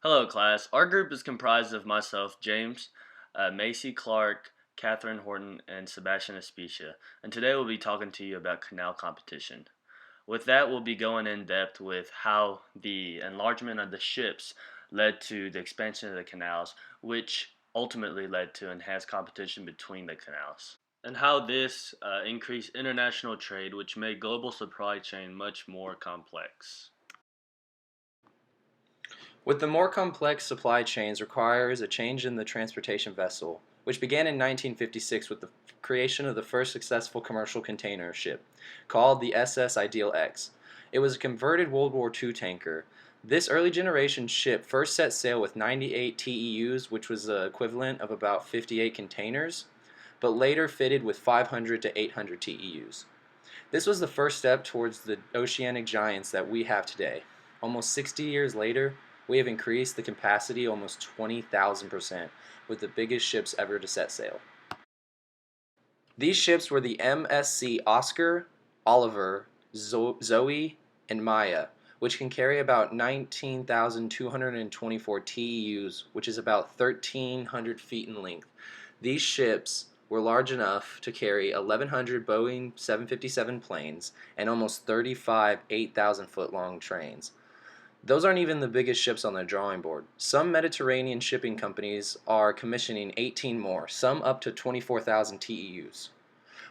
Hello, class. Our group is comprised of myself, James, Macy Clark, Catherine Horton, and Sebastian Espicia, and today we'll be talking to you about canal competition. With that, we'll be going in depth with how the enlargement of the ships led to the expansion of the canals, which ultimately led to enhanced competition between the canals, and how this increased international trade, which made global supply chain much more complex. With the more complex supply chains requires a change in the transportation vessel, which began in 1956 with the creation of the first successful commercial container ship, called the SS Ideal X. It was a converted World War II tanker. This early generation ship first set sail with 98 TEUs, which was the equivalent of about 58 containers, but later fitted with 500 to 800 TEUs. This was the first step towards the oceanic giants that we have today. Almost 60 years later, we have increased the capacity almost 20,000% with the biggest ships ever to set sail. These ships were the MSC Oscar, Oliver, Zoe, and Maya, which can carry about 19,224 TEUs, which is about 1,300 feet in length. These ships were large enough to carry 1,100 Boeing 757 planes and almost 35 8,000-foot long trains. Those aren't even the biggest ships on the drawing board. Some Mediterranean shipping companies are commissioning 18 more, some up to 24,000 TEUs.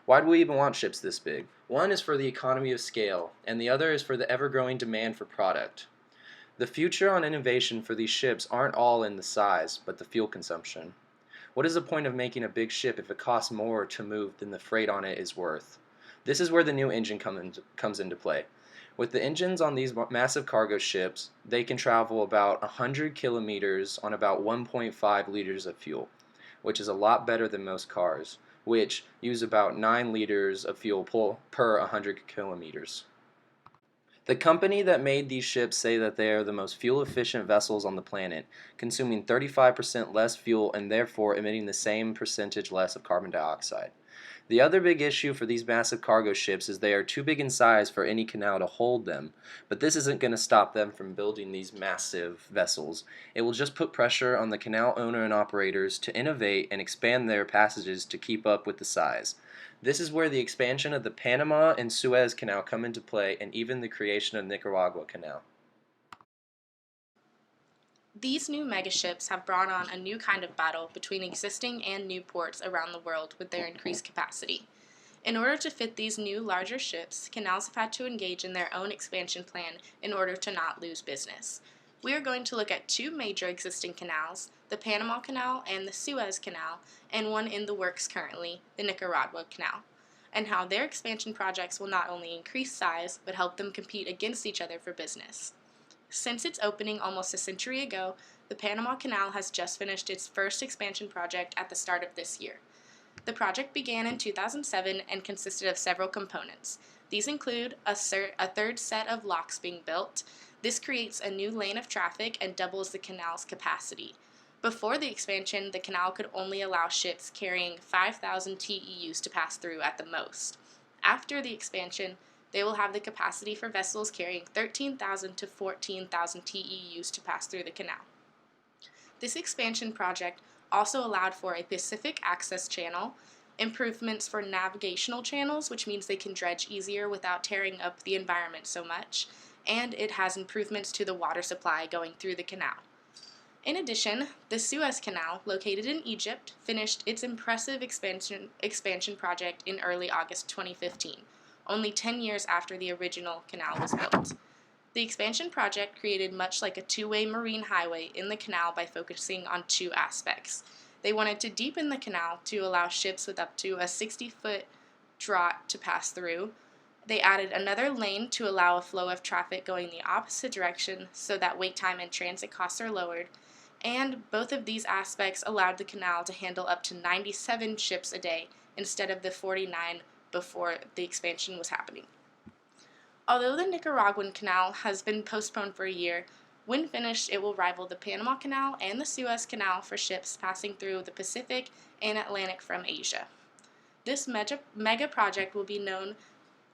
Why do we even want ships this big? One is for the economy of scale, and the other is for the ever-growing demand for product. The future on innovation for these ships aren't all in the size, but the fuel consumption. What is the point of making a big ship if it costs more to move than the freight on it is worth? This is where the new engine comes into play. With the engines on these massive cargo ships, they can travel about 100 kilometers on about 1.5 liters of fuel, which is a lot better than most cars, which use about 9 liters of fuel per 100 kilometers. The company that made these ships say that they are the most fuel-efficient vessels on the planet, consuming 35% less fuel and therefore emitting the same percentage less of carbon dioxide. The other big issue for these massive cargo ships is they are too big in size for any canal to hold them, but this isn't going to stop them from building these massive vessels. It will just put pressure on the canal owner and operators to innovate and expand their passages to keep up with the size. This is where the expansion of the Panama and Suez Canal come into play, and even the creation of Nicaragua Canal. These new megaships have brought on a new kind of battle between existing and new ports around the world with their increased capacity. In order to fit these new, larger ships, canals have had to engage in their own expansion plan in order to not lose business. We are going to look at two major existing canals, the Panama Canal and the Suez Canal, and one in the works currently, the Nicaragua Canal, and how their expansion projects will not only increase size, but help them compete against each other for business. Since its opening almost a century ago, the Panama Canal has just finished its first expansion project at the start of this year. The project began in 2007 and consisted of several components. These include a third set of locks being built. This creates a new lane of traffic and doubles the canal's capacity. Before the expansion, the canal could only allow ships carrying 5,000 TEUs to pass through at the most. After the expansion, they will have the capacity for vessels carrying 13,000 to 14,000 TEUs to pass through the canal. This expansion project also allowed for a Pacific access channel, improvements for navigational channels, which means they can dredge easier without tearing up the environment so much, and it has improvements to the water supply going through the canal. In addition, the Suez Canal, located in Egypt, finished its impressive expansion project in early August 2015, only 10 years after the original canal was built. The expansion project created much like a two-way marine highway in the canal by focusing on two aspects. They wanted to deepen the canal to allow ships with up to a 60-foot draught to pass through. They added another lane to allow a flow of traffic going the opposite direction so that wait time and transit costs are lowered. And both of these aspects allowed the canal to handle up to 97 ships a day instead of the 49 before the expansion was happening. Although the Nicaraguan Canal has been postponed for a year, when finished it will rival the Panama Canal and the Suez Canal for ships passing through the Pacific and Atlantic from Asia. This mega project will be known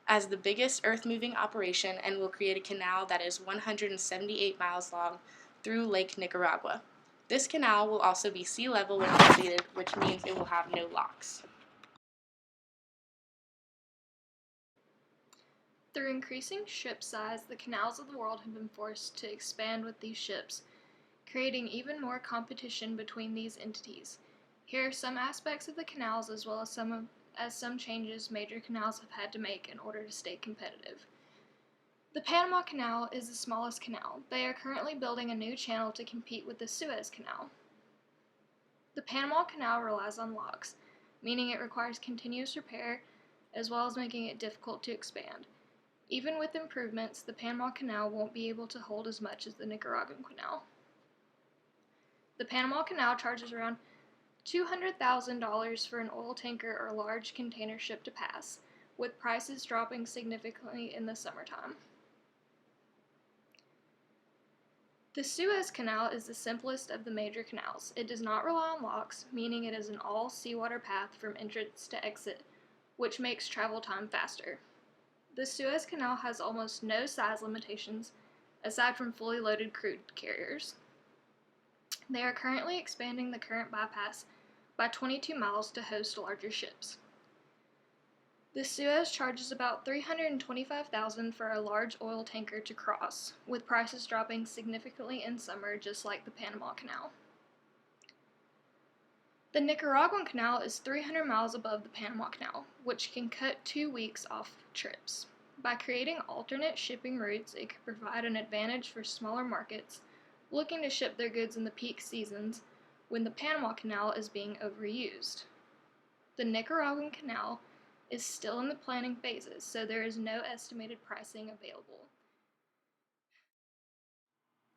as the biggest earth-moving operation and will create a canal that is 178 miles long, through Lake Nicaragua. This canal will also be sea level when completed, which means it will have no locks. Through increasing ship size, the canals of the world have been forced to expand with these ships, creating even more competition between these entities. Here are some aspects of the canals as well as some changes major canals have had to make in order to stay competitive. The Panama Canal is the smallest canal. They are currently building a new channel to compete with the Suez Canal. The Panama Canal relies on locks, meaning it requires continuous repair as well as making it difficult to expand. Even with improvements, the Panama Canal won't be able to hold as much as the Nicaraguan Canal. The Panama Canal charges around $200,000 for an oil tanker or large container ship to pass, with prices dropping significantly in the summertime. The Suez Canal is the simplest of the major canals. It does not rely on locks, meaning it is an all-seawater path from entrance to exit, which makes travel time faster. The Suez Canal has almost no size limitations, aside from fully loaded crude carriers. They are currently expanding the current bypass by 22 miles to host larger ships. The Suez charges about $325,000 for a large oil tanker to cross, with prices dropping significantly in summer just like the Panama Canal. The Nicaraguan Canal is 300 miles above the Panama Canal, which can cut 2 weeks off trips. By creating alternate shipping routes, it could provide an advantage for smaller markets looking to ship their goods in the peak seasons when the Panama Canal is being overused. The Nicaraguan Canal is still in the planning phases, so there is no estimated pricing available.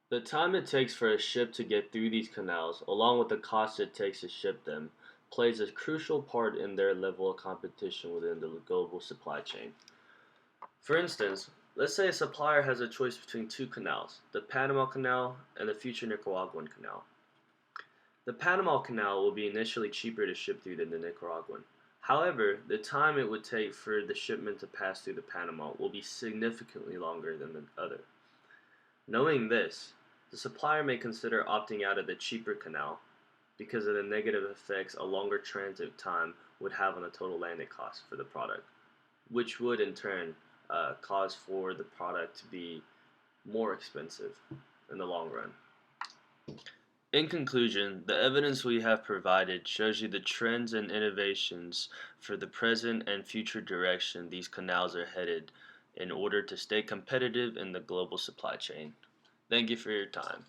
The time it takes for a ship to get through these canals, along with the cost it takes to ship them, plays a crucial part in their level of competition within the global supply chain. For instance, let's say a supplier has a choice between two canals, the Panama Canal and the future Nicaraguan Canal. The Panama Canal will be initially cheaper to ship through than the Nicaraguan. However, the time it would take for the shipment to pass through the Panama will be significantly longer than the other. Knowing this, the supplier may consider opting out of the cheaper canal because of the negative effects a longer transit time would have on the total landed cost for the product, which would in turn cause for the product to be more expensive in the long run. In conclusion, the evidence we have provided shows you the trends and innovations for the present and future direction these canals are headed in order to stay competitive in the global supply chain. Thank you for your time.